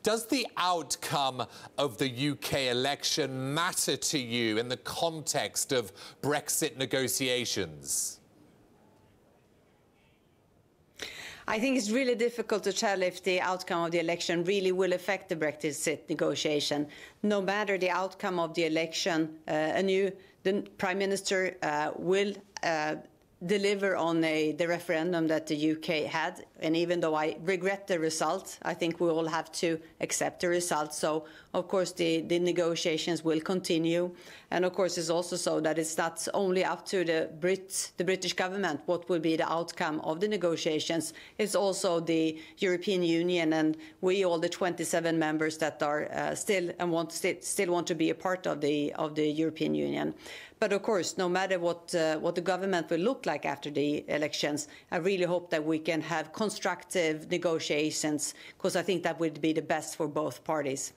Does the outcome of the UK election matter to you in the context of Brexit negotiations? I think it's really difficult to tell if the outcome of the election really will affect the Brexit negotiation. No matter the outcome of the election, the Prime Minister will deliver on the referendum that the UK had. And even though I regret the result, I think we all have to accept the result. So, of course, the negotiations will continue. And, of course, it's also so that it's not only up to the British government what will be the outcome of the negotiations. It's also the European Union and we, all the 27 members that are still want to be a part of the European Union. But, of course, no matter what the government will look like after the elections, I really hope that we can have constructive negotiations, because I think that would be the best for both parties.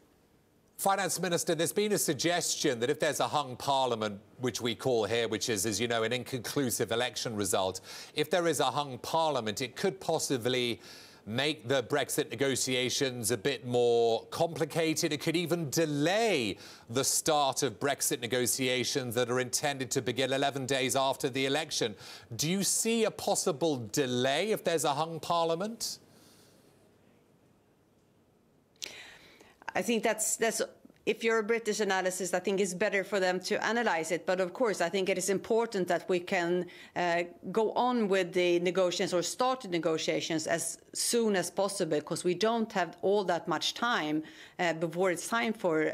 Finance Minister, there's been a suggestion that if there's a hung parliament, which we call here, which is, as you know, an inconclusive election result, if there is a hung parliament, it could possibly make the Brexit negotiations a bit more complicated. It could even delay the start of Brexit negotiations that are intended to begin 11 days after the election. Do you see a possible delay if there's a hung parliament? I think that's if you're a British analyst, I think it's better for them to analyse it. But of course, I think it is important that we can go on with the negotiations or start the negotiations as soon as possible, because we don't have all that much time before it's time for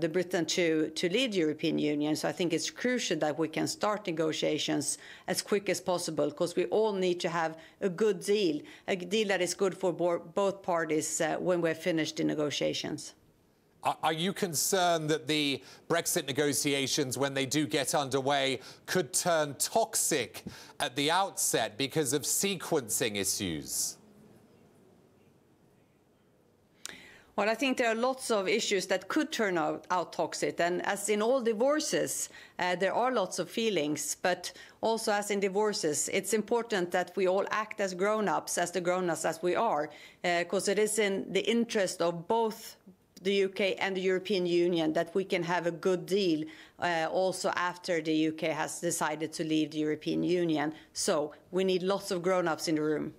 the Britain to leave the European Union. So I think it's crucial that we can start negotiations as quick as possible, because we all need to have a good deal, a deal that is good for both parties when we're finished the negotiations. Are you concerned that the Brexit negotiations, when they do get underway, could turn toxic at the outset because of sequencing issues? Well, I think there are lots of issues that could turn out toxic. And as in all divorces, there are lots of feelings. But also as in divorces, it's important that we all act as grown-ups, as the grown-ups as we are, because it is in the interest of both the UK and the European Union that we can have a good deal also after the UK has decided to leave the European Union. So we need lots of grown-ups in the room.